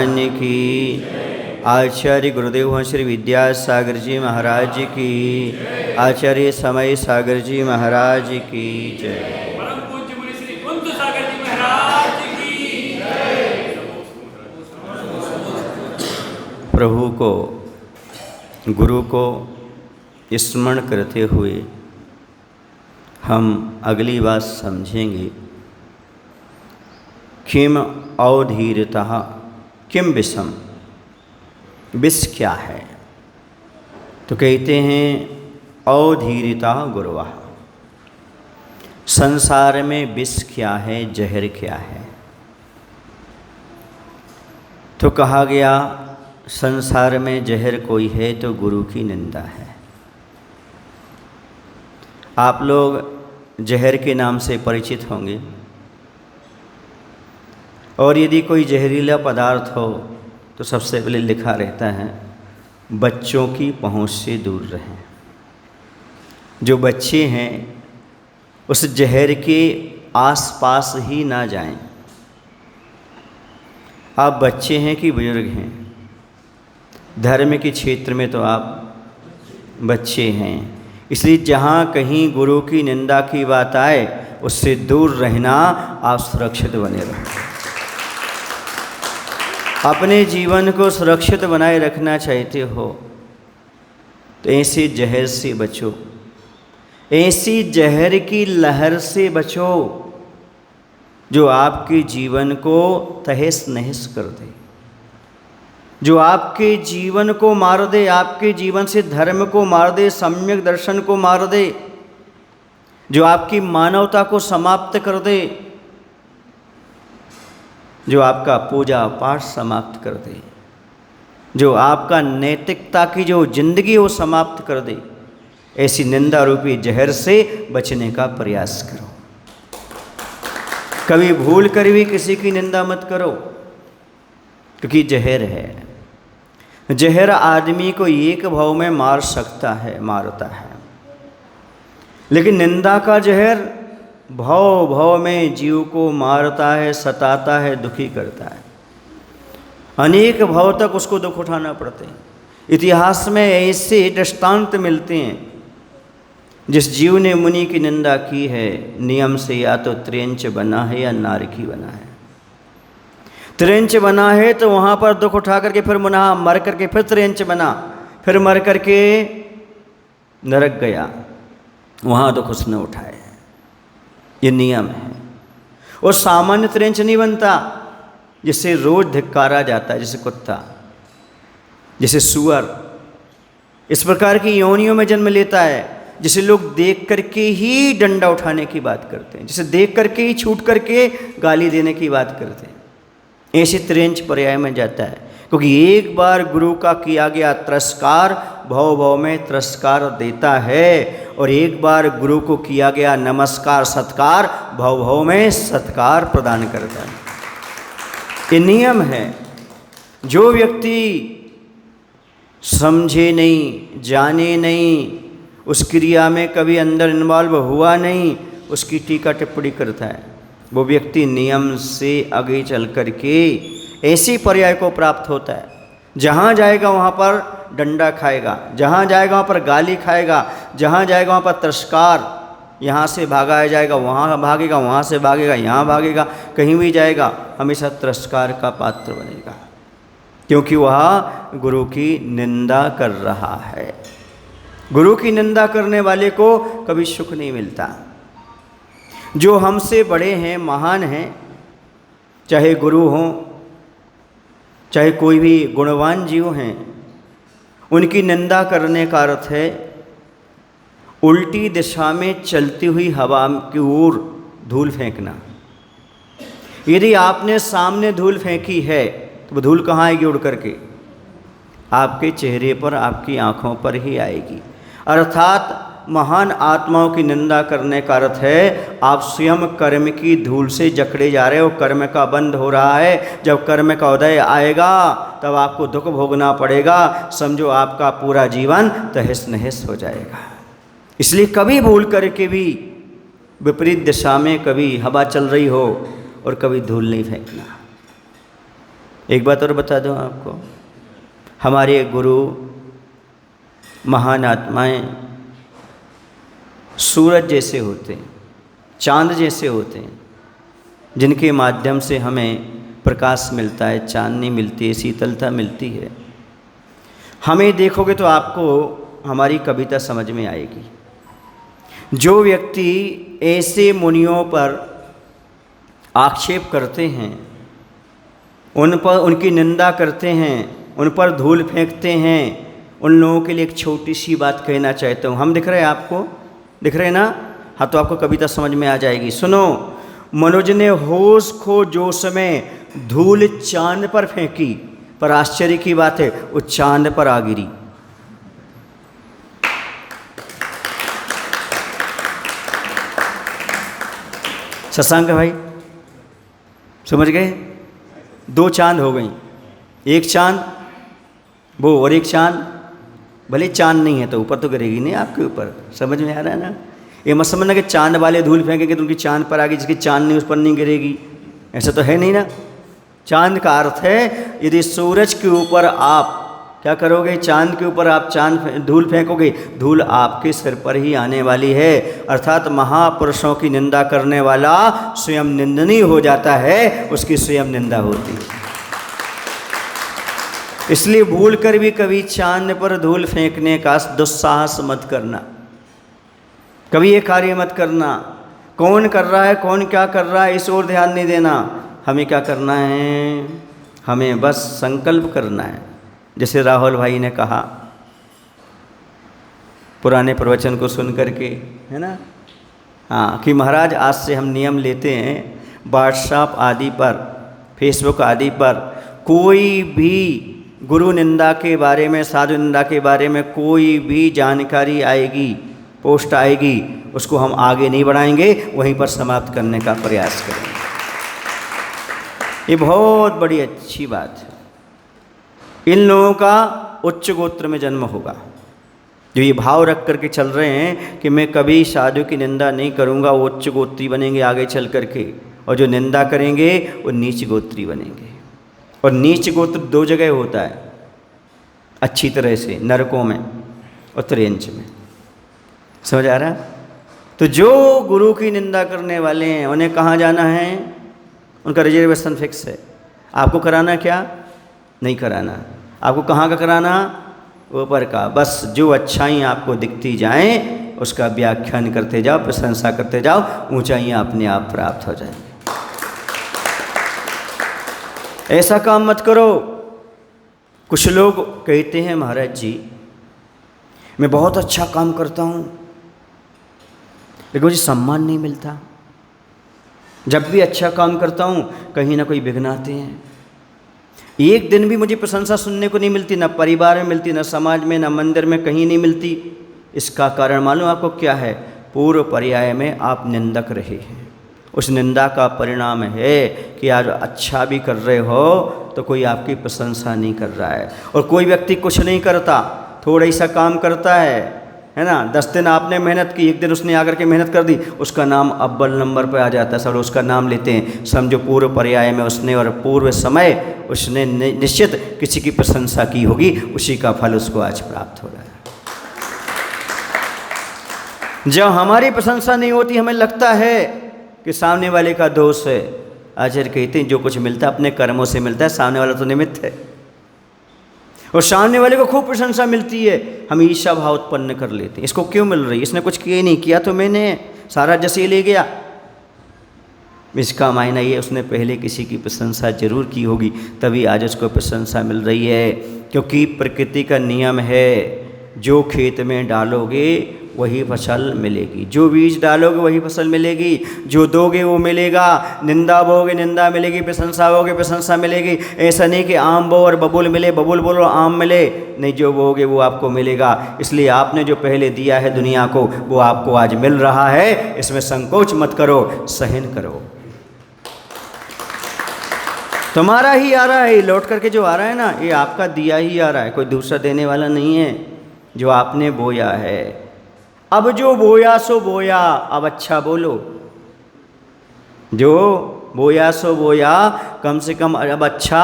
की। आचार्य गुरुदेव श्री विद्यासागर जी महाराज की। आचार्य समय सागर जी महाराज की जय। परम पूज्य मुनि श्री कुंत सागर जी महाराज की जय। प्रभु को, गुरु को स्मरण करते हुए हम अगली बात समझेंगे। किम अवधीरता किम विषम, विष क्या है? तो कहते हैं अवधीरता गुरुवा। संसार में विष क्या है, जहर क्या है? तो कहा गया संसार में जहर कोई है तो गुरु की निंदा है। आप लोग जहर के नाम से परिचित होंगे, और यदि कोई जहरीला पदार्थ हो तो सबसे पहले लिखा रहता है बच्चों की पहुंच से दूर रहें। जो बच्चे हैं उस जहर के आसपास ही ना जाएं। आप बच्चे हैं कि बुजुर्ग हैं? धर्म के क्षेत्र में तो आप बच्चे हैं, इसलिए जहाँ कहीं गुरु की निंदा की बात आए उससे दूर रहना। आप सुरक्षित बने रहो। अपने जीवन को सुरक्षित बनाए रखना चाहते हो तो ऐसे जहर से बचो, ऐसी जहर की लहर से बचो जो आपके जीवन को तहस नहस कर दे, जो आपके जीवन को मार दे, आपके जीवन से धर्म को मार दे, सम्यक दर्शन को मार दे, जो आपकी मानवता को समाप्त कर दे, जो आपका पूजा पाठ समाप्त कर दे, जो आपका नैतिकता की जो जिंदगी वो समाप्त कर दे। ऐसी निंदा रूपी जहर से बचने का प्रयास करो। कभी भूल कर भी किसी की निंदा मत करो, क्योंकि जहर है। जहर आदमी को एक भाव में मार सकता है, मारता है, लेकिन निंदा का जहर भाव भाव में जीव को मारता है, सताता है, दुखी करता है। अनेक भाव तक उसको दुख उठाना पड़ते हैं। इतिहास में ऐसे दृष्टांत मिलते हैं, जिस जीव ने मुनि की निंदा की है नियम से या तो त्रियंच बना है या नारकी बना है। त्रियंच बना है तो वहाँ पर दुख उठा करके फिर मुना मर करके फिर त्रियंच बना, फिर मर करके नरक गया, वहाँ दुख उसने उठाए। ये नियम है। और सामान्य त्रियंच नहीं बनता जिससे रोज धिक्कारा जाता है, जैसे कुत्ता, जैसे सुअर, इस प्रकार की योनियों में जन्म लेता है, जिसे लोग देख करके ही डंडा उठाने की बात करते हैं, जिसे देख करके ही छूट करके गाली देने की बात करते हैं। ऐसे त्रियंच पर्याय में जाता है, क्योंकि एक बार गुरु का किया गया तिरस्कार भव भव में तिरस्कार देता है, और एक बार गुरु को किया गया नमस्कार सत्कार भव भव में सत्कार प्रदान करता है। ये नियम है। जो व्यक्ति समझे नहीं, जाने नहीं, उस क्रिया में कभी अंदर इन्वॉल्व हुआ नहीं, उसकी टीका टिप्पणी करता है, वो व्यक्ति नियम से आगे चल कर के ऐसी पर्याय को प्राप्त होता है। जहाँ जाएगा वहाँ पर डंडा खाएगा, जहाँ जाएगा वहाँ पर गाली खाएगा, जहाँ जाएगा वहाँ पर तिरस्कार, यहाँ से भागाया जाएगा वहाँ भागेगा, वहाँ से भागेगा यहाँ भागेगा, कहीं भी जाएगा हमेशा तिरस्कार का पात्र बनेगा, क्योंकि वह गुरु की निंदा कर रहा है। गुरु की निंदा करने वाले को कभी सुख नहीं मिलता। जो हमसे बड़े हैं, महान हैं, चाहे गुरु हों, चाहे कोई भी गुणवान जीव हैं, उनकी निंदा करने का अर्थ है उल्टी दिशा में चलती हुई हवा की ओर धूल फेंकना। यदि आपने सामने धूल फेंकी है तो वो धूल कहाँ आएगी? उड़ करके आपके चेहरे पर, आपकी आँखों पर ही आएगी। अर्थात महान आत्माओं की निंदा करने का अर्थ है आप स्वयं कर्म की धूल से जकड़े जा रहे हो, कर्म का बंध हो रहा है। जब कर्म का उदय आएगा तब आपको दुख भोगना पड़ेगा, समझो आपका पूरा जीवन तहस नहस हो जाएगा। इसलिए कभी भूल करके भी विपरीत दिशा में कभी हवा चल रही हो और कभी धूल नहीं फेंकना। एक बात और बता दूं आपको, हमारे गुरु महान आत्माएं सूरज जैसे होते हैं, चांद जैसे होते हैं, जिनके माध्यम से हमें प्रकाश मिलता है, चांदनी मिलती है, शीतलता मिलती है। हमें देखोगे तो आपको हमारी कविता समझ में आएगी। जो व्यक्ति ऐसे मुनियों पर आक्षेप करते हैं, उन पर उनकी निंदा करते हैं, उन पर धूल फेंकते हैं, उन लोगों के लिए एक छोटी सी बात कहना चाहता हूँ। हम दिख रहे हैं आपको, दिख रहे हैं ना? हाँ, तो आपको कविता समझ में आ जाएगी। सुनो। मनुज ने होश खो जोश में धूल चांद पर फेंकी, पर आश्चर्य की बात है वो चांद पर आ गिरी। शशांक भाई समझ गए? दो चांद हो गई, एक चांद वो और एक चांद। भले चांद नहीं है तो ऊपर तो गिरेगी नहीं आपके ऊपर। समझ में आ रहा है ना? ये मत समझना कि चांद वाले धूल फेंकेंगे तो उनकी चांद पर आ गई, जिसकी चांद नहीं उस पर नहीं गिरेगी। ऐसा तो है नहीं ना। चांद का अर्थ है यदि सूरज के ऊपर आप क्या करोगे, चांद के ऊपर आप धूल फेंकोगे, धूल आपके सिर पर ही आने वाली है। अर्थात महापुरुषों की निंदा करने वाला स्वयं निंदनीय हो जाता है, उसकी स्वयं निंदा होती है। इसलिए भूल कर भी कभी चांद पर धूल फेंकने का दुस्साहस मत करना, कभी ये कार्य मत करना। कौन कर रहा है, कौन क्या कर रहा है, इस ओर ध्यान नहीं देना। हमें क्या करना है, हमें बस संकल्प करना है। जैसे राहुल भाई ने कहा पुराने प्रवचन को सुन करके, है ना, हाँ, कि महाराज आज से हम नियम लेते हैं व्हाट्सएप आदि पर, फेसबुक आदि पर कोई भी गुरु निंदा के बारे में, साधु निंदा के बारे में कोई भी जानकारी आएगी, पोस्ट आएगी, उसको हम आगे नहीं बढ़ाएंगे, वहीं पर समाप्त करने का प्रयास करेंगे। ये बहुत बड़ी अच्छी बात है। इन लोगों का उच्च गोत्र में जन्म होगा, जो ये भाव रख करके चल रहे हैं कि मैं कभी साधु की निंदा नहीं करूंगा, वो उच्च गोत्री बनेंगे आगे चल करके, और जो निंदा करेंगे वो नीच गोत्री बनेंगे। और नीच गोत्र दो जगह होता है अच्छी तरह से, नरकों में और त्रेंच में। समझ आ रहा है? तो जो गुरु की निंदा करने वाले हैं उन्हें कहाँ जाना है, उनका रिजर्वेशन फिक्स है। आपको कराना क्या? नहीं कराना। आपको कहाँ का कराना? ऊपर का। बस जो अच्छाइयाँ आपको दिखती जाएं उसका व्याख्यान करते जाओ, प्रशंसा करते जाओ, ऊंचाइयाँ अपने आप प्राप्त हो जाएंगी। ऐसा काम मत करो। कुछ लोग कहते हैं महाराज जी मैं बहुत अच्छा काम करता हूँ लेकिन मुझे सम्मान नहीं मिलता। जब भी अच्छा काम करता हूँ कहीं ना कोई विघ्न आते हैं। एक दिन भी मुझे प्रशंसा सुनने को नहीं मिलती, ना परिवार में मिलती, ना समाज में, ना मंदिर में, कहीं नहीं मिलती। इसका कारण मालूम आपको क्या है? पूर्व पर्याय में आप निंदक रहे हैं। उस निंदा का परिणाम है कि आज अच्छा भी कर रहे हो तो कोई आपकी प्रशंसा नहीं कर रहा है। और कोई व्यक्ति कुछ नहीं करता, थोड़ा सा काम करता है ना, 10 दिन आपने मेहनत की, एक दिन उसने आकर के मेहनत कर दी, उसका नाम अव्वल नंबर पर आ जाता है। सब उसका नाम लेते हैं। समझो पूर्व पर्याय में उसने और पूर्व समय उसने निश्चित किसी की प्रशंसा की होगी, उसी का फल उसको आज प्राप्त हो रहा है। जब हमारी प्रशंसा नहीं होती हमें लगता है कि सामने वाले का दोष है। आचार्य कहते हैं जो कुछ मिलता है अपने कर्मों से मिलता है, सामने वाला तो निमित्त है। और सामने वाले को खूब प्रशंसा मिलती है, हम ईर्ष्या भाव उत्पन्न कर लेते हैं। इसको क्यों मिल रही? इसने कुछ किया नहीं, किया तो मैंने, सारा जैसे ले गया। इसका मायना ये उसने पहले किसी की प्रशंसा जरूर की होगी, तभी आज उसको प्रशंसा मिल रही है। क्योंकि प्रकृति का नियम है, जो खेत में डालोगे वही फसल मिलेगी, जो बीज डालोगे वही फसल मिलेगी, जो दोगे वो मिलेगा। निंदा बोगे निंदा मिलेगी, प्रशंसा बोगे प्रशंसा मिलेगी। ऐसा नहीं कि आम बो और बबूल मिले, बबूल बोलो आम मिले, नहीं, जो बोगे वो आपको मिलेगा। इसलिए आपने जो पहले दिया है दुनिया को वो आपको आज मिल रहा है। इसमें संकोच मत करो, सहन करो। तुम्हारा ही आ रहा है, लौट करके जो आ रहा है ना, ये आपका दिया ही आ रहा है, कोई दूसरा देने वाला नहीं है। जो आपने बोया है, अब जो बोया सो बोया, अब अच्छा बोलो। जो बोया सो बोया, कम से कम अब अच्छा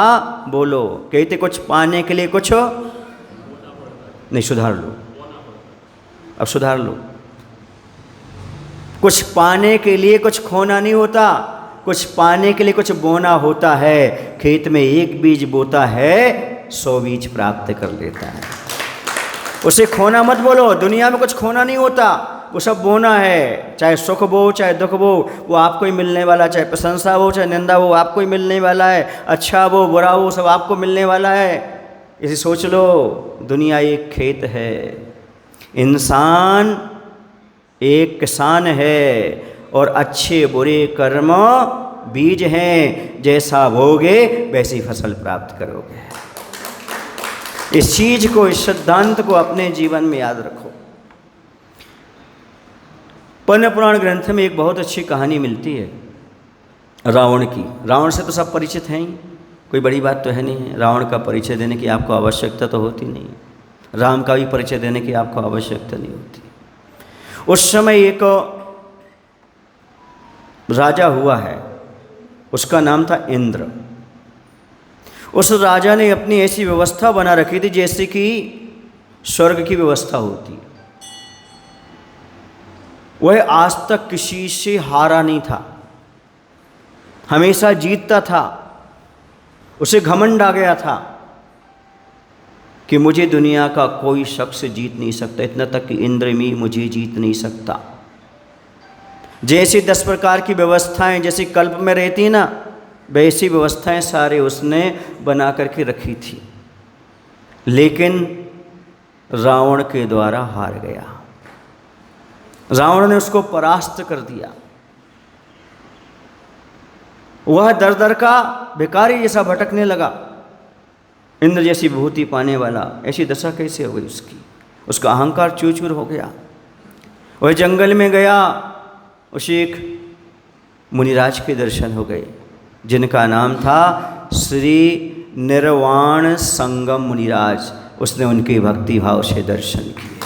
बोलो। कहते कुछ पाने के लिए कुछ नहीं, सुधार लो, अब सुधार लो। कुछ पाने के लिए कुछ खोना नहीं होता, कुछ पाने के लिए कुछ बोना होता है। खेत में एक बीज बोता है, 100 बीज प्राप्त कर लेता है। उसे खोना मत बोलो, दुनिया में कुछ खोना नहीं होता, वो सब बोना है। चाहे सुख बो चाहे दुख बो, वो आपको ही मिलने वाला। चाहे प्रशंसा हो चाहे निंदा हो, आपको ही मिलने वाला है। अच्छा वो बुरा हो, सब आपको मिलने वाला है। इसे सोच लो, दुनिया एक खेत है, इंसान एक किसान है, और अच्छे बुरे कर्म बीज हैं। जैसा बोगे वैसी फसल प्राप्त करोगे। इस चीज को, इस सिद्धांत को अपने जीवन में याद रखो। पद्म पुराण ग्रंथ में एक बहुत अच्छी कहानी मिलती है रावण की। रावण से तो सब परिचित हैं ही, कोई बड़ी बात तो है नहीं है। रावण का परिचय देने की आपको आवश्यकता तो होती नहीं है। राम का भी परिचय देने की आपको आवश्यकता नहीं होती। उस समय एक राजा हुआ है, उसका नाम था इंद्र। उस राजा ने अपनी ऐसी व्यवस्था बना रखी थी जैसे कि स्वर्ग की व्यवस्था होती। वह आज तक किसी से हारा नहीं था, हमेशा जीतता था। उसे घमंड आ गया था कि मुझे दुनिया का कोई शख्स जीत नहीं सकता, इतना तक कि इंद्र भी मुझे जीत नहीं सकता। जैसी 10 प्रकार की व्यवस्थाएं जैसी कल्प में रहती ना, वैसी व्यवस्थाएं सारे उसने बना करके रखी थी, लेकिन रावण के द्वारा हार गया। रावण ने उसको परास्त कर दिया। वह दर दर का भिखारी जैसा भटकने लगा। इंद्र जैसी विभूति पाने वाला, ऐसी दशा कैसे हो गई उसकी? उसका अहंकार चूर चूर हो गया। वह जंगल में गया, उसे एक मुनिराज के दर्शन हो गए, जिनका नाम था श्री निर्वाण संगम मुनिराज। उसने उनके भक्ति भाव से दर्शन किए।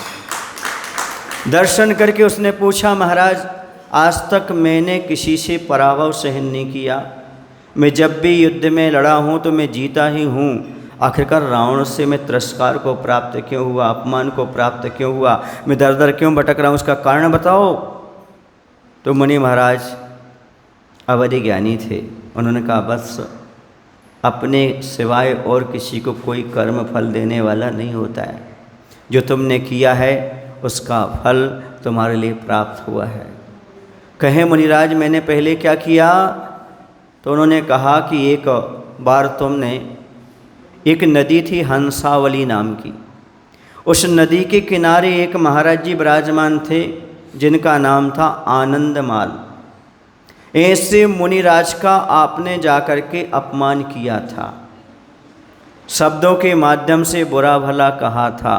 दर्शन करके उसने पूछा, महाराज आज तक मैंने किसी से पराभव सहन नहीं किया। मैं जब भी युद्ध में लड़ा हूँ तो मैं जीता ही हूँ। आखिरकार रावण से मैं तिरस्कार को प्राप्त क्यों हुआ, अपमान को प्राप्त क्यों हुआ, मैं दर दर क्यों भटक रहा हूँ, उसका कारण बताओ। तो मुनि महाराज अवधि ज्ञानी थे। उन्होंने कहा, बस अपने सिवाय और किसी को कोई कर्म फल देने वाला नहीं होता है। जो तुमने किया है उसका फल तुम्हारे लिए प्राप्त हुआ है। कहे मुनिराज मैंने पहले क्या किया? तो उन्होंने कहा कि एक बार तुमने, एक नदी थी हंसावली नाम की, उस नदी के किनारे एक महाराज जी विराजमान थे जिनका नाम था आनंदमाल। ऐसे मुनिराज का आपने जाकर के अपमान किया था, शब्दों के माध्यम से बुरा भला कहा था।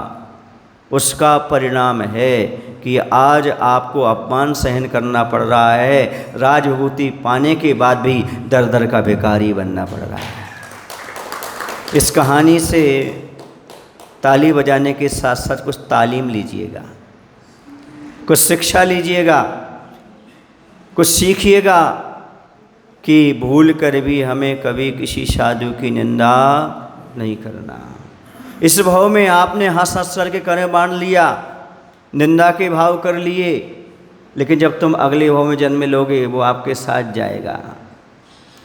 उसका परिणाम है कि आज आपको अपमान सहन करना पड़ रहा है, राजभूति पाने के बाद भी दर दर का भिखारी बनना पड़ रहा है। इस कहानी से ताली बजाने के साथ साथ कुछ तालीम लीजिएगा, कुछ शिक्षा लीजिएगा, कुछ सीखिएगा कि भूल कर भी हमें कभी किसी साधु की निंदा नहीं करना। इस भाव में आपने हंस हंस करके करे बांध लिया, निंदा के भाव कर लिए, लेकिन जब तुम अगले भाव में जन्म लोगे वो आपके साथ जाएगा।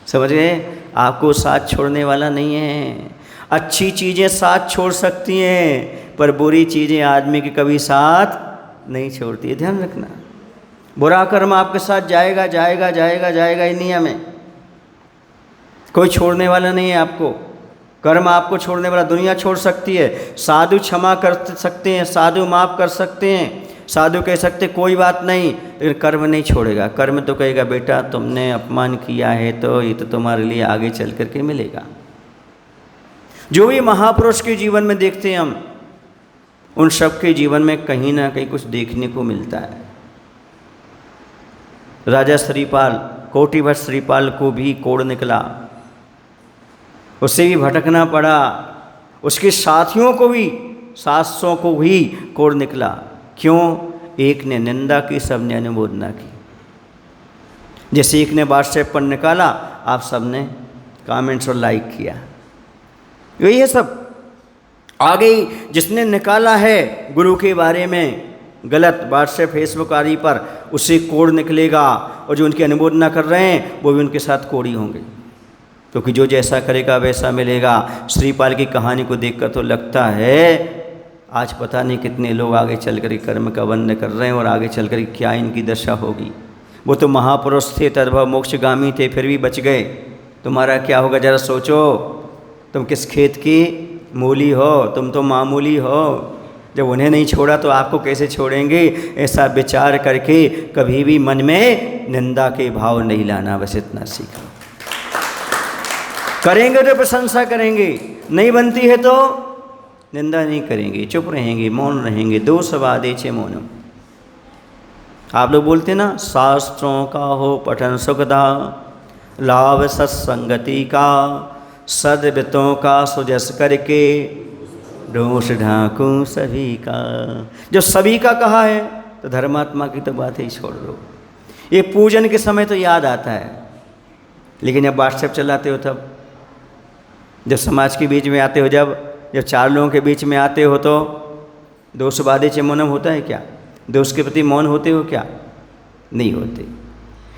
समझ गए? आपको साथ छोड़ने वाला नहीं है। अच्छी चीज़ें साथ छोड़ सकती हैं, पर बुरी चीज़ें आदमी के कभी साथ नहीं छोड़ती है, ध्यान रखना। बुरा कर्म आपके साथ जाएगा जाएगा जाएगा जाएगा ही दुनिया में, कोई छोड़ने वाला नहीं है आपको। कर्म आपको छोड़ने वाला दुनिया छोड़ सकती है। साधु क्षमा कर सकते हैं, साधु माफ़ कर सकते हैं, साधु कह सकते कोई बात नहीं, लेकिन कर्म नहीं छोड़ेगा। कर्म तो कहेगा बेटा तुमने अपमान किया है तो ये तो तुम्हारे लिए आगे चल करके मिलेगा। जो भी महापुरुष के जीवन में देखते हैं हम, उन सब के जीवन में कहीं ना कहीं कुछ देखने को मिलता है। राजा श्रीपाल, कोटिभट श्रीपाल को भी कोढ़ निकला, उसे भी भटकना पड़ा, उसके साथियों को भी, सासों को भी कोढ़ निकला। क्यों? एक ने निंदा की, सबने अनुमोदना की। जैसे एक ने व्हाट्सएप पर निकाला, आप सब ने कमेंट्स और लाइक किया, यही है सब। आगे जिसने निकाला है गुरु के बारे में गलत व्हाट्सएप फेसबुक आदि पर, उससे कोड़ निकलेगा, और जो उनकी अनुमोदना कर रहे हैं वो भी उनके साथ कोड़ी होंगे, क्योंकि जो जैसा करेगा वैसा मिलेगा। श्रीपाल की कहानी को देखकर तो लगता है आज पता नहीं कितने लोग आगे चल कर कर्म का बंध कर रहे हैं, और आगे चल कर क्या इनकी दशा होगी। वो तो महापुरुष थे, तद्भव मोक्षगामी थे, फिर भी बच गए। तुम्हारा क्या होगा जरा सोचो। तुम किस खेत की मूली हो, तुम तो मामूली हो। जब उन्हें नहीं छोड़ा तो आपको कैसे छोड़ेंगे। ऐसा विचार करके कभी भी मन में निंदा के भाव नहीं लाना, बस इतना सीखो। करेंगे तो प्रशंसा करेंगे, नहीं बनती है तो निंदा नहीं करेंगे, चुप रहेंगे, मौन रहेंगे। दोष वादे चे मौनम। आप लोग बोलते ना, शास्त्रों का हो पठन सुखदा, लाभ सत्संगति का, सद्वितों का सुजस करके, दोष ढांकूं सभी का। जो सभी का कहा है तो धर्मात्मा की तो बात ही छोड़ दो। ये पूजन के समय तो याद आता है, लेकिन जब व्हाट्सएप चलाते हो तब, जब समाज के बीच में आते हो, जब चार लोगों के बीच में आते हो तो दोष वादे चे मौनम होता है क्या? दोष के प्रति मौन होते हो क्या? नहीं होते।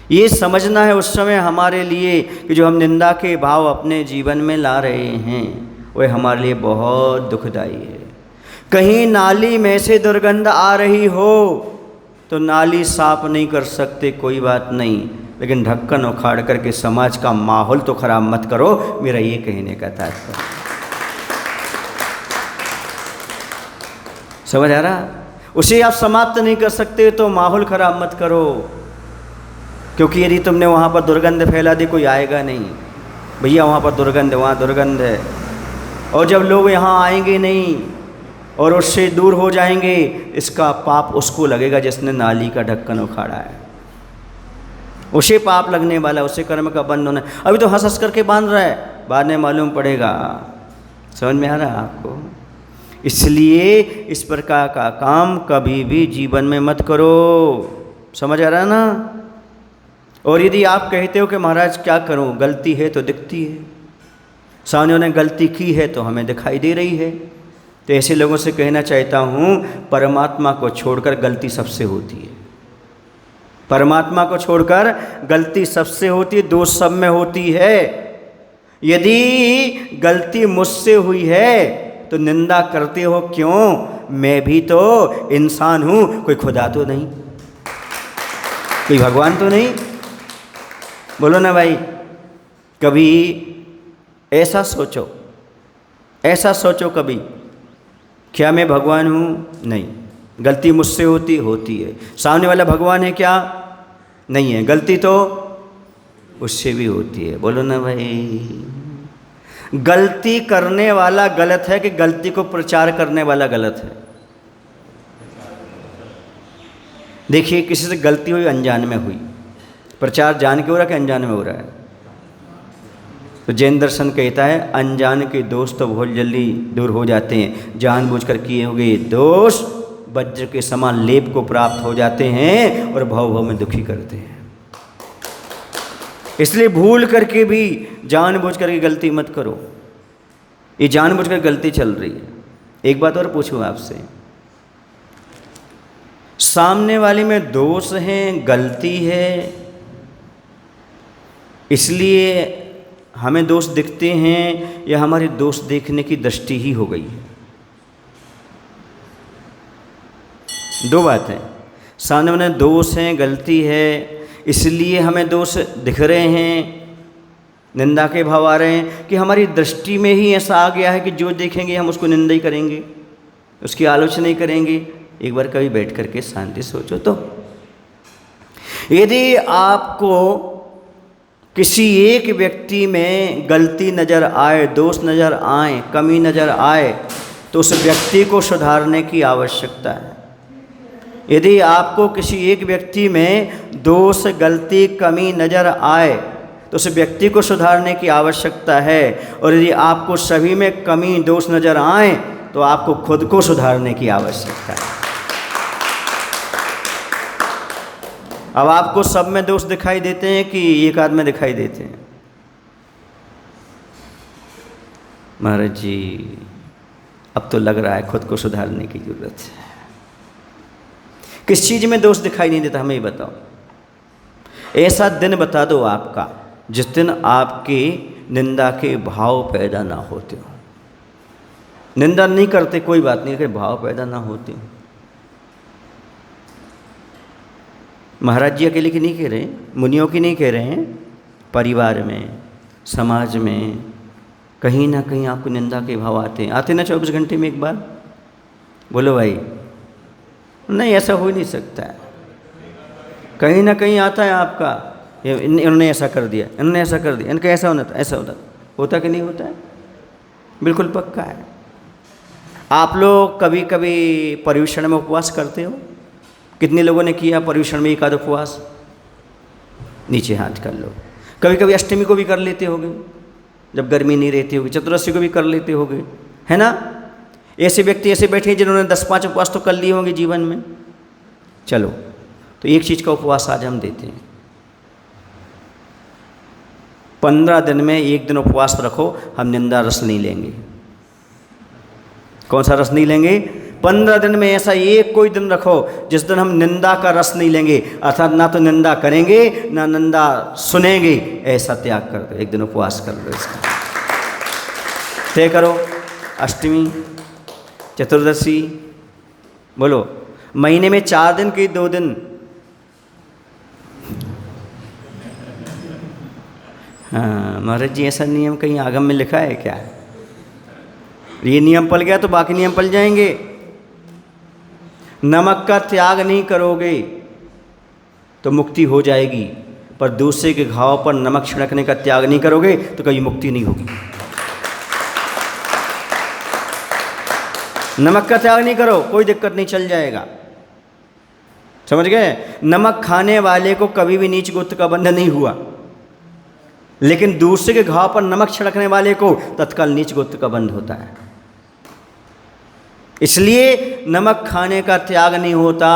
ये समझना है उस समय हमारे लिए कि जो हम निंदा के भाव अपने जीवन में ला रहे हैं वह हमारे लिए बहुत दुखदाई है। कहीं नाली में से दुर्गंध आ रही हो तो नाली साफ नहीं कर सकते, कोई बात नहीं, लेकिन ढक्कन उखाड़ करके समाज का माहौल तो खराब मत करो। मेरा ये कहने का तात्पर्य, समझ आ रहा? उसे आप समाप्त नहीं कर सकते तो माहौल खराब मत करो, क्योंकि यदि तुमने वहाँ पर दुर्गंध फैला दी कोई आएगा नहीं। भैया वहाँ पर दुर्गंध, वहाँ दुर्गंध है, और जब लोग यहाँ आएंगे नहीं और उससे दूर हो जाएंगे, इसका पाप उसको लगेगा जिसने नाली का ढक्कन उखाड़ा है। उसे पाप लगने वाला, उसे कर्म का बंध होना। अभी तो हंस हंस करके बांध रहा है, बाद में मालूम पड़ेगा। समझ में आ रहा है आपको? इसलिए इस प्रकार का काम कभी भी जीवन में मत करो। समझ आ रहा है ना? और यदि आप कहते हो कि महाराज क्या करूं, गलती है तो दिखती है, सामने ने गलती की है तो हमें दिखाई दे रही है, तो ऐसे लोगों से कहना चाहता हूं, परमात्मा को छोड़कर गलती सबसे होती है। परमात्मा को छोड़कर गलती सबसे होती है, दोष सब में होती है। यदि गलती मुझसे हुई है तो निंदा करते हो क्यों? मैं भी तो इंसान हूं, कोई खुदा तो नहीं, कोई भगवान तो नहीं। बोलो ना भाई, कभी ऐसा सोचो, ऐसा सोचो कभी, क्या मैं भगवान हूँ? नहीं। गलती मुझसे होती है। सामने वाला भगवान है क्या? नहीं है। गलती तो उससे भी होती है। बोलो ना भाई, गलती करने वाला गलत है कि गलती को प्रचार करने वाला गलत है? देखिए, किसी से गलती हुई, अनजान में हुई, प्रचार जान के हो रहा है कि अनजान में हो रहा है? तो जैन दर्शन कहता है अनजान के दोष तो बहुत जल्दी दूर हो जाते हैं, जानबूझकर किए हुए दोष वज्र के समान लेप को प्राप्त हो जाते हैं और भव भव में दुखी करते हैं। इसलिए भूल करके भी जानबूझ करके गलती मत करो। ये जानबूझ कर गलती चल रही है। एक बात और पूछूं आपसे, सामने वाले में दोष है, गलती है, इसलिए हमें दोष दिखते हैं, या हमारे दोष देखने की दृष्टि ही हो गई है? दो बात है। सामने वाले दोष है, गलती है, इसलिए हमें दोष दिख रहे हैं, निंदा के भाव आ रहे हैं, कि हमारी दृष्टि में ही ऐसा आ गया है कि जो देखेंगे हम उसको निंदा ही करेंगे, उसकी आलोचना ही करेंगे। एक बार कभी बैठ करके शांति सोचो तो। यदि आपको किसी एक व्यक्ति में गलती नज़र आए, दोष नज़र आए, कमी नज़र आए, तो उस व्यक्ति को सुधारने की आवश्यकता है। यदि आपको किसी एक व्यक्ति में दोष, गलती, कमी नज़र आए तो उस व्यक्ति को सुधारने की आवश्यकता है। और यदि आपको सभी में कमी, दोष नज़र आए तो आपको खुद को सुधारने की आवश्यकता है। अब आपको सब में दोष दिखाई देते हैं कि एक आध में दिखाई देते हैं? महाराज जी अब तो लग रहा है खुद को सुधारने की जरूरत है। किस चीज़ में दोष दिखाई नहीं देता हमें ये बताओ। ऐसा दिन बता दो आपका जिस दिन आपके निंदा के भाव पैदा ना होते हो। निंदा नहीं करते कोई बात नहीं, लेकिन भाव पैदा ना होते हो। महाराज जी अकेले की नहीं कह रहे, मुनियों की नहीं कह रहे हैं, परिवार में, समाज में कहीं ना कहीं आपको निंदा के भाव आते हैं। आते ना 24 घंटे में एक बार? बोलो भाई। नहीं, ऐसा हो ही नहीं सकता है। कहीं ना कहीं आता है आपका, इन्होंने ऐसा कर दिया, इन्होंने ऐसा कर दिया, इनका ऐसा होना था, ऐसा होता कि नहीं होता है? बिल्कुल पक्का है। आप लोग कभी कभी पर्युषण में उपवास करते हो? कितने लोगों ने किया पर्युषण में एक आध उपवास? नीचे हाथ कर लो। कभी कभी अष्टमी को भी कर लेते होगे, जब गर्मी नहीं रहती होगी। चतुर्दशी को भी कर लेते होगे, है ना? ऐसे व्यक्ति ऐसे बैठे हैं जिन्होंने 10-5 उपवास तो कर लिए होंगे जीवन में। चलो, तो एक चीज़ का उपवास आज हम देते हैं। 15 दिन में एक दिन उपवास रखो, हम निंदा रस नहीं लेंगे। कौन सा रस नहीं लेंगे? 15 दिन में ऐसा एक कोई दिन रखो जिस दिन हम निंदा का रस नहीं लेंगे, अर्थात ना तो निंदा करेंगे ना निंदा सुनेंगे। ऐसा त्याग कर दो, एक दिन उपवास कर लो। इसका तय करो। अष्टमी, चतुर्दशी, बोलो महीने में 4 दिन कि 2 दिन? हाँ महाराज जी, ऐसा नियम कहीं आगम में लिखा है क्या? ये नियम पल गया तो बाकी नियम पल जाएंगे। नमक का त्याग नहीं करोगे तो मुक्ति हो जाएगी, पर दूसरे के घाव पर नमक छिड़कने का त्याग नहीं करोगे तो कभी मुक्ति नहीं होगी। नमक का त्याग नहीं करो, कोई दिक्कत नहीं, चल जाएगा। समझ गए? नमक खाने वाले को कभी भी नीच गोत्र का बंधन नहीं हुआ, लेकिन दूसरे के घाव पर नमक छिड़कने वाले को तत्काल नीच गोत्र का बंध होता है। इसलिए नमक खाने का त्याग नहीं होता।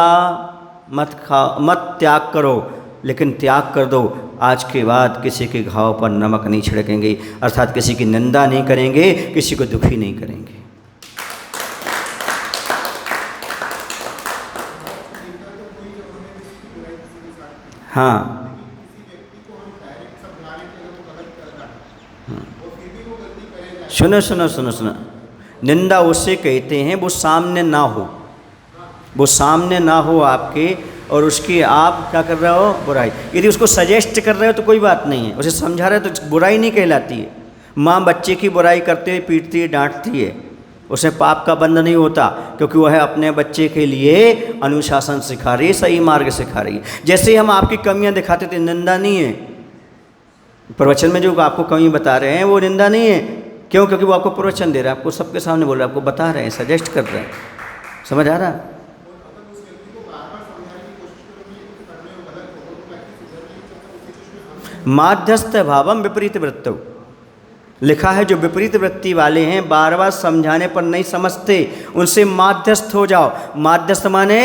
मत त्याग करो, लेकिन त्याग कर दो, आज के बाद किसी के घाव पर नमक नहीं छिड़केंगे, अर्थात किसी की निंदा नहीं करेंगे, किसी को दुखी नहीं करेंगे। हाँ, सुनो सुनो सुनो सुनो, निंदा उसे कहते हैं वो सामने ना हो, वो सामने ना हो आपके, और उसकी आप क्या कर रहे हो? बुराई। यदि उसको सजेस्ट कर रहे हो तो कोई बात नहीं है, उसे समझा रहे हो तो बुराई नहीं कहलाती है। माँ बच्चे की बुराई करते हुए पीटती है, डांटती है, उसे पाप का बंध नहीं होता, क्योंकि वह अपने बच्चे के लिए अनुशासन सिखा रही है, सही मार्ग सिखा रही है। जैसे ही हम आपकी कमियां दिखाते थे, निंदा नहीं है। प्रवचन में जो आपको कमी बता रहे हैं वो निंदा नहीं है। क्यों? क्योंकि वो आपको प्रवचन दे रहा है, आपको सबके सामने बोल रहा है, आपको बता रहे हैं, सजेस्ट कर रहे हैं। समझ आ रहा? माध्यस्थ भावम विपरीत वृत्तौ, लिखा है जो विपरीत वृत्ति वाले हैं, बार बार समझाने पर नहीं समझते, उनसे माध्यस्थ हो जाओ। माध्यस्थ माने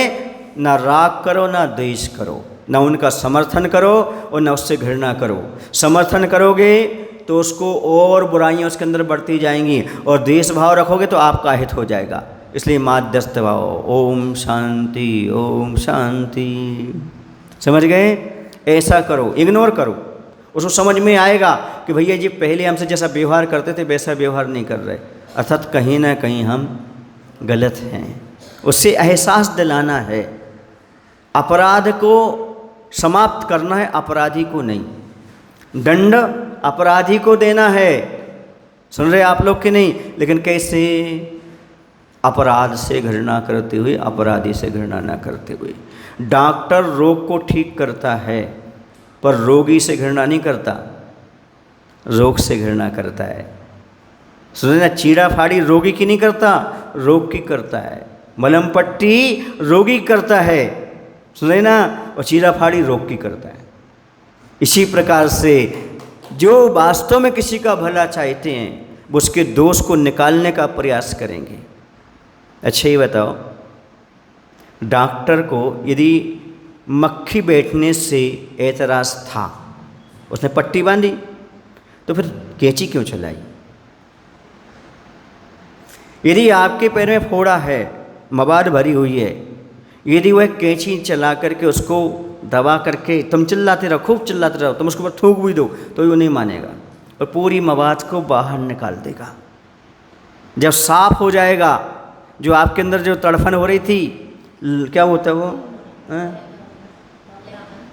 ना राग करो ना द्वेष करो, ना उनका समर्थन करो और ना उससे घृणा करो। समर्थन करोगे तो उसको और बुराइयां उसके अंदर बढ़ती जाएंगी, और द्वेष भाव रखोगे तो आपका हित हो जाएगा। इसलिए माध्यस्थ भाव। ओम शांति, ओम शांति। समझ गए? ऐसा करो, इग्नोर करो। उसको समझ में आएगा कि भैया जी पहले हमसे जैसा व्यवहार करते थे वैसा व्यवहार नहीं कर रहे, अर्थात कहीं ना कहीं हम गलत हैं। उससे एहसास दिलाना है, अपराध को समाप्त करना है, अपराधी को नहीं। दंड अपराधी को देना है, सुन रहे आप लोग कि नहीं? लेकिन कैसे? अपराध से घृणा करते हुए, अपराधी से घृणा ना करते हुए। डॉक्टर रोग को ठीक करता है पर रोगी से घृणा नहीं करता, रोग से घृणा करता है। सुने ना, चीड़ा फाड़ी रोगी की नहीं करता, रोग की करता है। मलम पट्टी रोगी करता है, सुने ना, और चीड़ा फाड़ी रोग की करता है। इसी प्रकार से जो वास्तव में किसी का भला चाहते हैं वो उसके दोष को निकालने का प्रयास करेंगे। अच्छा ये बताओ, डॉक्टर को यदि मक्खी बैठने से एतराज़ था, उसने पट्टी बांधी, तो फिर कैंची क्यों चलाई? यदि आपके पैर में फोड़ा है, मवाद भरी हुई है, यदि वह कैंची चला करके उसको दबा करके तुम चिल्लाते रहो, खूब चिल्लाते रहो, तुम उसके ऊपर थूक भी दो तो वो नहीं मानेगा और पूरी मवाद को बाहर निकाल देगा। जब साफ हो जाएगा, जो आपके अंदर जो तड़फन हो रही थी, क्या होता है वो,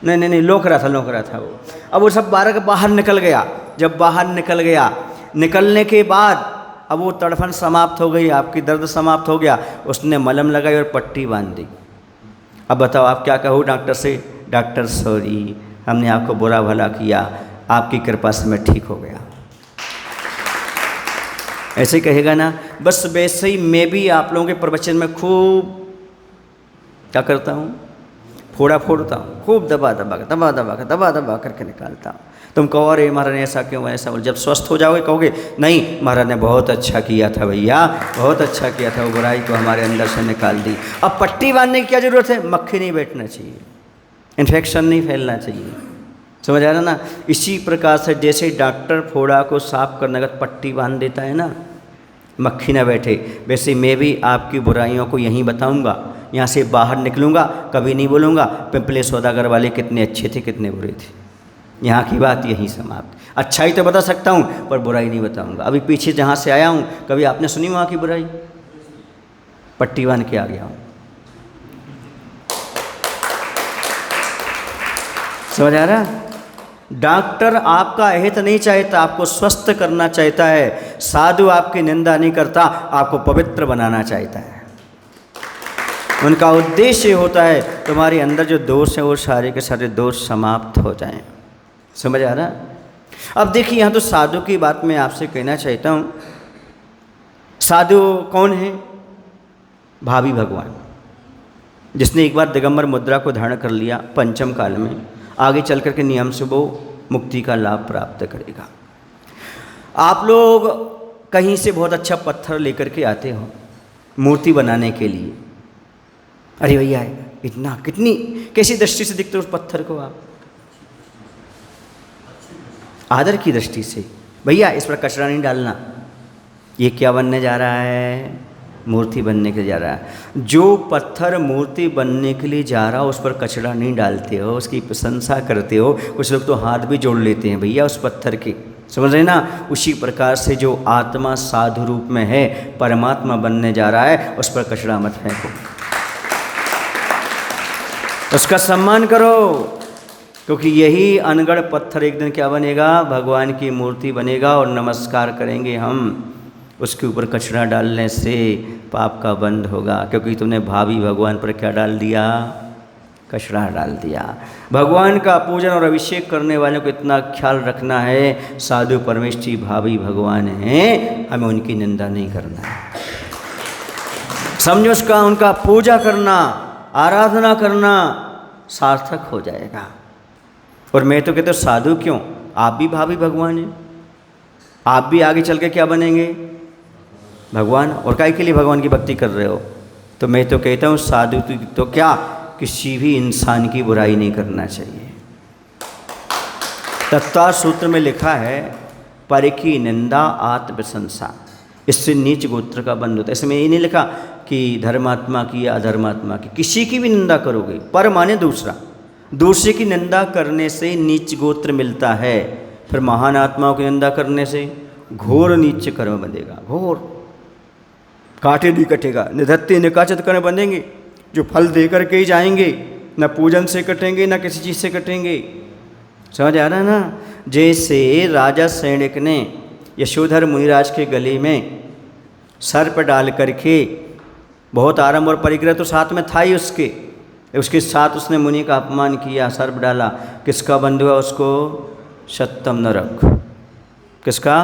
नहीं लोक रहा था वो, अब वो सब बाहर निकल गया। जब बाहर निकल गया, निकलने के बाद अब वो तड़फन समाप्त हो गई, आपकी दर्द समाप्त हो गया, उसने मलहम लगाई और पट्टी बांध दी। अब बताओ आप क्या कहो डॉक्टर से? डॉक्टर सॉरी, हमने आपको बुरा भला किया, आपकी कृपा से मैं ठीक हो गया, ऐसे कहेगा ना। बस वैसे ही मैं भी आप लोगों के प्रवचन में खूब क्या करता हूँ, फोड़ा फोड़ता हूँ, खूब दबा दबा करके निकालता हूँ। तुम कहो अरे महाराज ने ऐसा क्यों, ऐसा बोल। जब स्वस्थ हो जाओगे कहोगे नहीं महाराज ने बहुत अच्छा किया था भैया, बहुत अच्छा किया था, वो बुराई को हमारे अंदर से निकाल दी। अब पट्टी बांधने की क्या जरूरत है? मक्खी नहीं बैठना चाहिए, इन्फेक्शन नहीं फैलना चाहिए, समझ आ रहा ना। इसी प्रकार से जैसे डॉक्टर फोड़ा को साफ करने का पट्टी बांध देता है ना, मक्खी ना बैठे, वैसे मैं भी आपकी बुराइयों को यहीं बताऊंगा, यहाँ से बाहर निकलूँगा, कभी नहीं बोलूँगा पिंपले सौदागर वाले कितने अच्छे थे कितने बुरे थे। यहाँ की बात यहीं समाप्त। अच्छाई तो बता सकता हूँ पर बुराई नहीं बताऊँगा। अभी पीछे जहाँ से आया हूँ कभी आपने सुनी वहाँ की बुराई? पट्टी बांध के आ गया हूँ, समझ आ रहा? डॉक्टर आपका अहित नहीं चाहता, आपको स्वस्थ करना चाहता है। साधु आपकी निंदा नहीं करता, आपको पवित्र बनाना चाहता है। उनका उद्देश्य होता है तुम्हारे अंदर जो दोष है वो सारे के सारे दोष समाप्त हो जाएं। समझ आ रहा? अब देखिए यहाँ तो साधु की बात मैं आपसे कहना चाहता हूँ। साधु कौन है? भावी भगवान, जिसने एक बार दिगंबर मुद्रा को धारण कर लिया पंचम काल में, आगे चल कर के नियम से वो मुक्ति का लाभ प्राप्त करेगा। आप लोग कहीं से बहुत अच्छा पत्थर लेकर के आते हो मूर्ति बनाने के लिए, अरे भैया इतना कितनी कैसी दृष्टि से दिखते हो उस पत्थर को आप? आदर की दृष्टि से, भैया इस पर कचरा नहीं डालना, ये क्या बनने जा रहा है? मूर्ति बनने के लिए जा रहा है। जो पत्थर मूर्ति बनने के लिए जा रहा हो उस पर कचरा नहीं डालते हो, उसकी प्रशंसा करते हो। कुछ लोग तो हाथ भी जोड़ लेते हैं भैया उस पत्थर के, समझ रहे ना। उसी प्रकार से जो आत्मा साधु रूप में है, परमात्मा बनने जा रहा है, उस पर कचरा मत फेंको, उसका सम्मान करो, क्योंकि यही अनगढ़ पत्थर एक दिन क्या बनेगा? भगवान की मूर्ति बनेगा और नमस्कार करेंगे हम। उसके ऊपर कचरा डालने से पाप का बंध होगा, क्योंकि तुमने भावी भगवान पर क्या डाल दिया? कचरा डाल दिया। भगवान का पूजन और अभिषेक करने वालों को इतना ख्याल रखना है, साधु परमेष्ठी भावी भगवान हैं, हमें उनकी निंदा नहीं करना है। समझो उसका उनका पूजा करना, आराधना करना सार्थक हो जाएगा। और मैं तो कहता हूँ साधु क्यों, आप भी भावी भगवान हैं, आप भी आगे चल के क्या बनेंगे? भगवान। और काय के लिए भगवान की भक्ति कर रहे हो? तो मैं तो कहता हूँ साधु तो क्या, किसी भी इंसान की बुराई नहीं करना चाहिए। तत्व सूत्र में लिखा है पर की निंदा आत्म प्रशंसा, इससे नीच गोत्र का बंध होता है। इसमें ये नहीं लिखा कि धर्मात्मा की या अधर्मात्मा की, किसी की भी निंदा करोगे, पर माने दूसरा, दूसरे की निंदा करने से नीच गोत्र मिलता है। फिर महान आत्माओं की निंदा करने से घोर नीच कर्म बनेगा, घोर काटे नहीं कटेगा, निधत्ते निकाचत कर्म बनेंगे, जो फल दे करके ही जाएंगे, न पूजन से कटेंगे न किसी चीज़ से कटेंगे। समझ आ रहा है ना? जैसे राजा सैनिक ने यशोधर मुनिराज के गले में सर्प डाल करके, बहुत आराम और परिग्रह तो साथ में था ही उसके साथ उसने मुनि का अपमान किया, सर्प डाला, किसका बंध हुआ उसको? सत्यम नरक। किसका?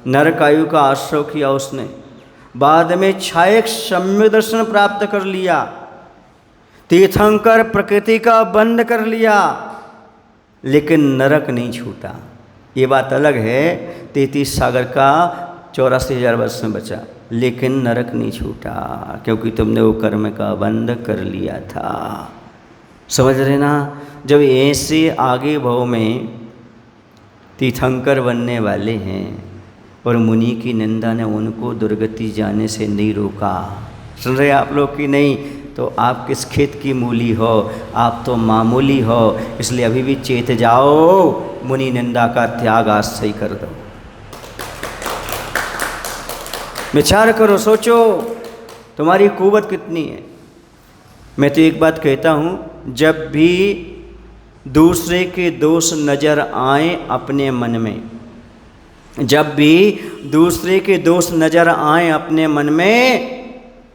नरक आयु का आश्रय किया उसने। बाद में छायक सम्य दर्शन प्राप्त कर लिया, तीर्थंकर प्रकृति का बंध कर लिया, लेकिन नरक नहीं छूटा। ये बात अलग है, 33 सागर का 84,000 वर्ष में बचा, लेकिन नरक नहीं छूटा, क्योंकि तुमने वो कर्म का बंध कर लिया था। समझ रहे ना? जब ऐसे आगे भव में तीर्थंकर बनने वाले हैं और मुनि की निंदा ने उनको दुर्गति जाने से नहीं रोका। सुन रहे आप लोग कि नहीं? तो आप किस खेत की मूली हो? आप तो मामूली हो। इसलिए अभी भी चेत जाओ, मुनि निंदा का त्याग आज से ही कर दो। विचार करो, सोचो तुम्हारी कुवत कितनी है। मैं तो एक बात कहता हूँ, जब भी दूसरे के दोष नज़र आए अपने मन में, जब भी दूसरे के दोष नज़र आए अपने मन में,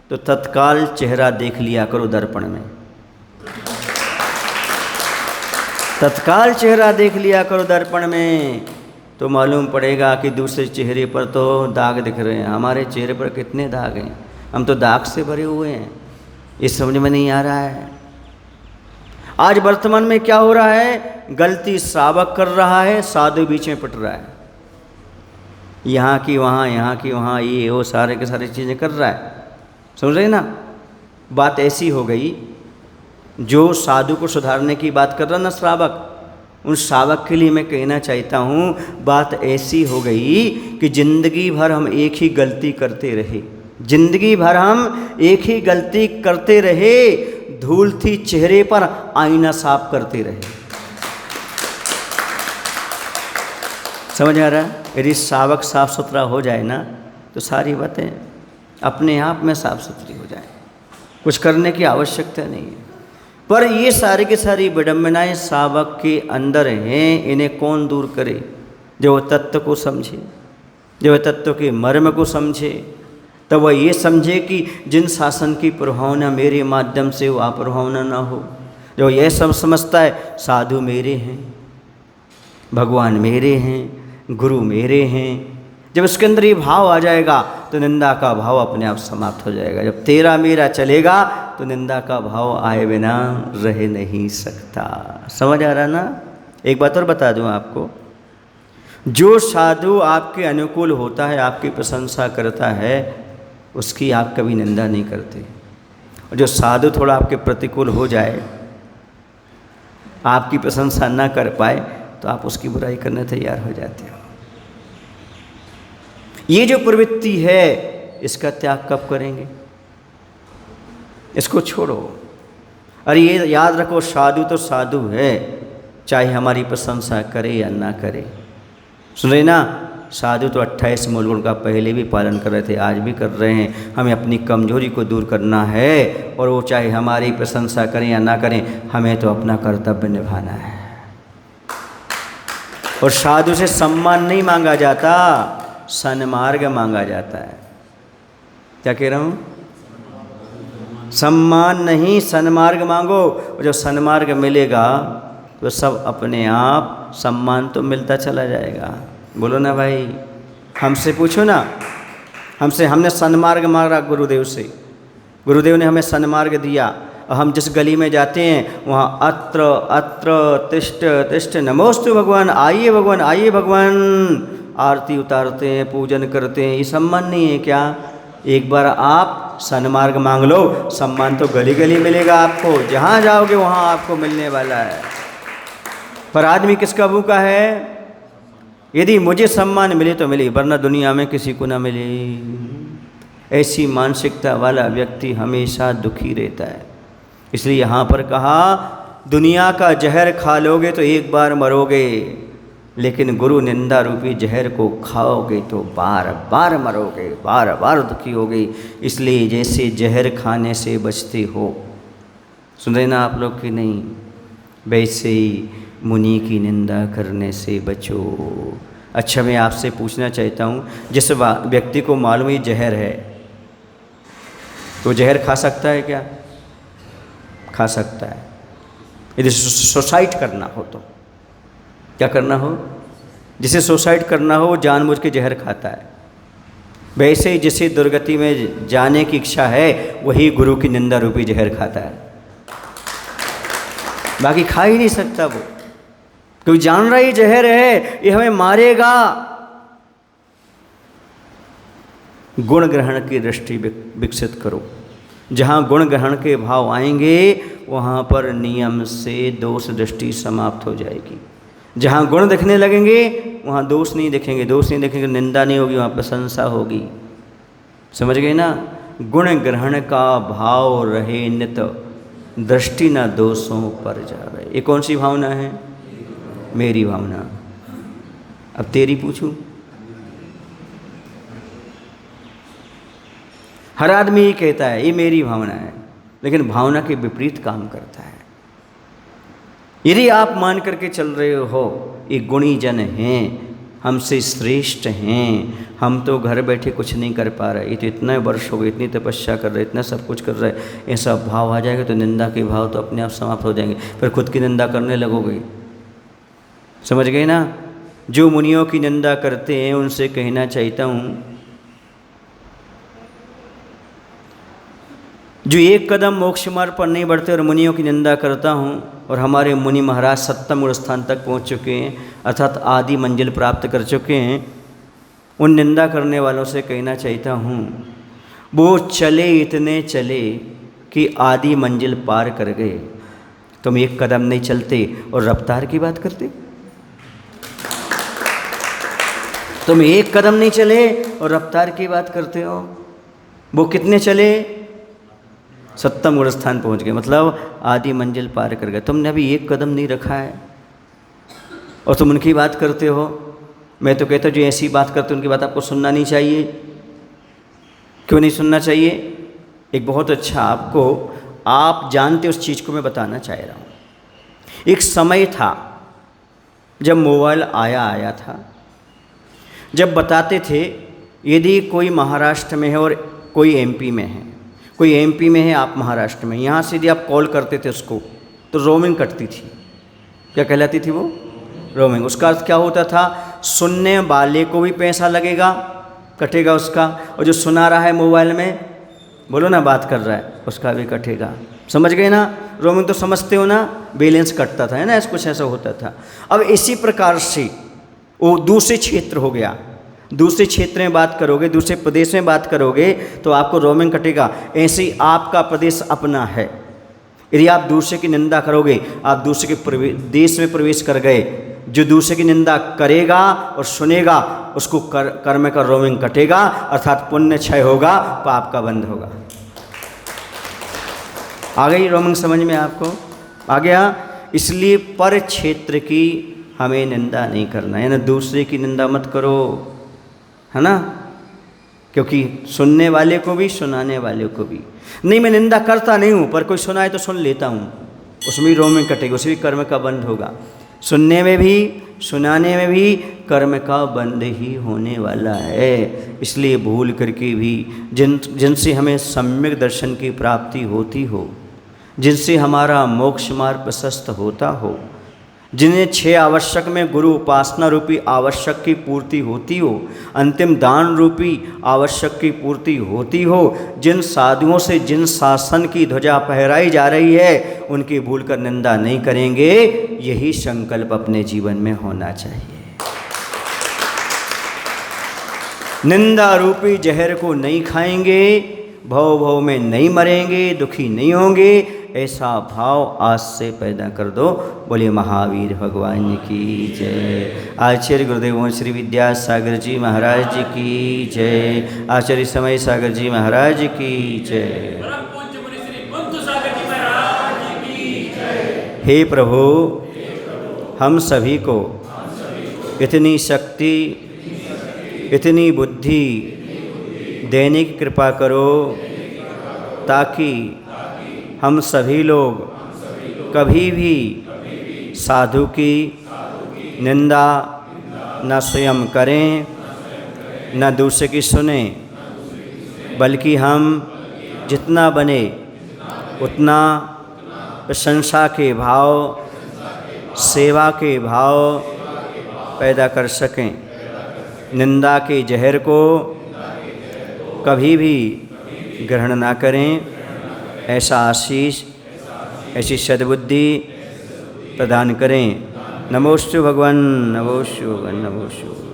तो तत्काल चेहरा देख लिया करो दर्पण में। तत्काल चेहरा देख लिया करो दर्पण में, तो मालूम पड़ेगा कि दूसरे चेहरे पर तो दाग दिख रहे हैं, हमारे चेहरे पर कितने दाग हैं। हम तो दाग से भरे हुए हैं, ये समझ में नहीं आ रहा है। आज वर्तमान में क्या हो रहा है? गलती श्रावक कर रहा है, साधु बीच में पिट रहा है। यहाँ की वहाँ, यहाँ की वहाँ, ये वो सारे के सारे चीज़ें कर रहा है। समझ रहे ना? बात ऐसी हो गई, जो साधु को सुधारने की बात कर रहा ना श्रावक, उन श्रावक के लिए मैं कहना चाहता हूँ, बात ऐसी हो गई कि जिंदगी भर हम एक ही गलती करते रहे, जिंदगी भर हम एक ही गलती करते रहे, धूल थी चेहरे पर आईना साफ करते रहे। समझ आ रहा है? यदि श्रावक साफ सुथरा हो जाए ना, तो सारी बातें अपने आप में साफ सुथरी हो जाए, कुछ करने की आवश्यकता नहीं है। पर ये सारी की सारी विडंबनाएं श्रावक के अंदर हैं, इन्हें कौन दूर करे? जो वह तत्व को समझे, जो वह तत्व के मर्म को समझे, तब वह ये समझे कि जिन शासन की प्रभावना मेरे माध्यम से वो अप्रभावना ना हो। जो यह सब समझता है साधु मेरे हैं, भगवान मेरे हैं, गुरु मेरे हैं, जब इसके अंदर ये भाव आ जाएगा तो निंदा का भाव अपने आप समाप्त हो जाएगा। जब तेरा मेरा चलेगा तो निंदा का भाव आए बिना रह नहीं सकता। समझ आ रहा ना? एक बात और बता दूं आपको, जो साधु आपके अनुकूल होता है, आपकी प्रशंसा करता है, उसकी आप कभी निंदा नहीं करते। और जो साधु थोड़ा आपके प्रतिकूल हो जाए, आपकी प्रशंसा ना कर पाए, तो आप उसकी बुराई करने तैयार हो जाते हो। ये जो प्रवृत्ति है, इसका त्याग कब करेंगे? इसको छोड़ो। अरे ये याद रखो, साधु तो साधु है, चाहे हमारी प्रशंसा करे या ना करे। सुन रहे ना? साधु तो 28 मूल गुण का पहले भी पालन कर रहे थे, आज भी कर रहे हैं। हमें अपनी कमजोरी को दूर करना है, और वो चाहे हमारी प्रशंसा करें या ना करें, हमें तो अपना कर्तव्य निभाना है। और साधु से सम्मान नहीं मांगा जाता, सन्मार्ग मांगा जाता है। क्या कह रहा हूँ? सम्मान नहीं, सन्मार्ग मांगो। और जब सन्मार्ग मिलेगा तो सब अपने आप सम्मान तो मिलता चला जाएगा। बोलो ना भाई, हमसे पूछो ना, हमने सन्मार्ग मांगा गुरुदेव से, गुरुदेव ने हमें सन्मार्ग दिया। और हम जिस गली में जाते हैं वहाँ अत्र अत्र तिष्ठ तिष्ठ नमोस्तु भगवान, आइए भगवान, आइए भगवान, आरती उतारते हैं, पूजन करते हैं। ये सम्मान नहीं है क्या? एक बार आप सन्मार्ग मांग लो, सम्मान तो गली गली मिलेगा आपको, जहाँ जाओगे वहाँ आपको मिलने वाला है। पर आदमी किसका भूखा है? यदि मुझे सम्मान मिले तो मिले, वरना दुनिया में किसी को ना मिले। ऐसी मानसिकता वाला व्यक्ति हमेशा दुखी रहता है। इसलिए यहाँ पर कहा, दुनिया का जहर खा लोगे तो एक बार मरोगे, लेकिन गुरु निंदा रूपी जहर को खाओगे तो बार बार मरोगे, बार बार दुखी होगे। इसलिए जैसे जहर खाने से बचते हो, सुन रहे ना आप लोग कि नहीं, वैसे ही मुनि की निंदा करने से बचो। अच्छा, मैं आपसे पूछना चाहता हूँ, जिस व्यक्ति को मालूम ही जहर है, तो जहर खा सकता है क्या? खा सकता है। यदि सुसाइड करना हो तो क्या करना हो? जिसे सुसाइड करना हो वो जानबूझ के जहर खाता है। वैसे ही जिसे दुर्गति में जाने की इच्छा है, वही गुरु की निंदा रूपी जहर खाता है। बाकी खा ही नहीं सकता वो, क्योंकि जान रहा ही जहर है, ये हमें मारेगा। गुण ग्रहण की दृष्टि विकसित करो। जहाँ गुण ग्रहण के भाव आएंगे, वहाँ पर नियम से दोष दृष्टि समाप्त हो जाएगी। जहाँ गुण दिखने लगेंगे वहाँ दोष नहीं दिखेंगे, दोष नहीं दिखेंगे, निंदा नहीं होगी, वहाँ प्रशंसा होगी। समझ गए ना? गुण ग्रहण का भाव रहे नित, दृष्टि न दोषों पर जावे। ये कौन सी भावना है? मेरी भावना। अब तेरी पूछूं? हर आदमी ये कहता है ये मेरी भावना है, लेकिन भावना के विपरीत काम करता है। यदि आप मान करके चल रहे हो ये गुणी जन हैं, हमसे श्रेष्ठ हैं, हम तो घर बैठे कुछ नहीं कर पा रहे, ये तो इतने वर्ष हो गए, इतनी तपस्या कर रहे, इतना सब कुछ कर रहे, ऐसा भाव आ जाएगा तो निंदा के भाव तो अपने आप समाप्त हो जाएंगे, फिर खुद की निंदा करने लगोगे। समझ गए ना? जो मुनियों की निंदा करते हैं उनसे कहना चाहता हूँ, जो एक कदम मोक्ष मार्ग पर नहीं बढ़ते और मुनियों की निंदा करता हूँ, और हमारे मुनि महाराज 7वें गुण स्थान तक पहुँच चुके हैं, अर्थात आदि मंजिल प्राप्त कर चुके हैं, उन निंदा करने वालों से कहना चाहता हूँ वो चले इतने चले कि आदि मंजिल पार कर गए, तुम एक कदम नहीं चलते और रफ्तार की बात करते। तुम एक कदम नहीं चले और रफ्तार की बात करते हो। वो कितने चले? 7वें गुण स्थान पहुँच गए, मतलब आदि मंजिल पार कर गए। तुमने अभी एक कदम नहीं रखा है और तुम उनकी बात करते हो। मैं तो कहता हूँ जो ऐसी बात करते उनकी बात आपको सुनना नहीं चाहिए। क्यों नहीं सुनना चाहिए? एक बहुत अच्छा आपको, आप जानते उस चीज़ को मैं बताना चाह रहा हूँ। एक समय था जब मोबाइल आया था, जब बताते थे यदि कोई महाराष्ट्र में है और कोई एमपी में है, कोई एमपी में है आप महाराष्ट्र में, यहाँ से यदि आप कॉल करते थे उसको तो रोमिंग कटती थी। क्या कहलाती थी वो? रोमिंग। उसका अर्थ क्या होता था? सुनने वाले को भी पैसा लगेगा, कटेगा उसका, और जो सुना रहा है मोबाइल में, बोलो ना बात कर रहा है, उसका भी कटेगा। समझ गए ना? रोमिंग तो समझते हो ना? बैलेंस कटता था, है ना? ऐसा कुछ ऐसा होता था। अब इसी प्रकार से वो दूसरे क्षेत्र हो गया। दूसरे क्षेत्र में बात करोगे, दूसरे प्रदेश में बात करोगे तो आपको रोमिंग कटेगा। ऐसे ही आपका प्रदेश अपना है। यदि आप दूसरे की निंदा करोगे, आप दूसरे के देश में प्रवेश कर गए। जो दूसरे की निंदा करेगा और सुनेगा उसको कर्म का रोमिंग कटेगा, अर्थात पुण्य क्षय होगा, पाप का बंध होगा। आ गई रोमिंग समझ में आपको? आ गया? इसलिए पर क्षेत्र की हमें निंदा नहीं करना है ना, दूसरे की निंदा मत करो, है ना? क्योंकि सुनने वाले को भी सुनाने वाले को भी नहीं। मैं निंदा करता नहीं हूँ, पर कोई सुनाए तो सुन लेता हूँ, उसमें भी रोमिंग कटेगी, उसमें भी कर्म का बंध होगा। सुनने में भी सुनाने में भी कर्म का बंध ही होने वाला है। इसलिए भूल करके भी जिनसे हमें सम्यक दर्शन की प्राप्ति होती हो, जिनसे हमारा मोक्ष मार्ग प्रशस्त होता हो, जिन्हें 6 आवश्यक में गुरु उपासना रूपी आवश्यक की पूर्ति होती हो, अंतिम दान रूपी आवश्यक की पूर्ति होती हो, जिन साधुओं से जिन शासन की ध्वजा फहराई जा रही है उनकी भूल कर निंदा नहीं करेंगे, यही संकल्प अपने जीवन में होना चाहिए। निंदा रूपी जहर को नहीं खाएंगे, भव भव में नहीं मरेंगे, दुखी नहीं होंगे, ऐसा भाव आज से पैदा कर दो। बोलिए महावीर भगवान की जय। आचार्य गुरुदेव श्री विद्यासागर जी महाराज जी की जय। आचार्य समय सागर जी महाराज की जय। परम पूज्य मुनि श्री बुद्ध सागर जी महाराज की जय। हे प्रभु, हम सभी को इतनी शक्ति, इतनी बुद्धि देने की कृपा करो ताकि हम सभी लोग कभी भी साधु की निंदा न स्वयं करें, न दूसरे की सुने, बल्कि हम जितना बने उतना प्रशंसा के भाव, सेवा के भाव पैदा कर सकें। निंदा के जहर को कभी भी ग्रहण ना करें। ऐसा आशीष, ऐसी सद्बुद्धि प्रदान करें। नमोस्तु भगवान, नमोस्तु भगवान, नमोस्तु।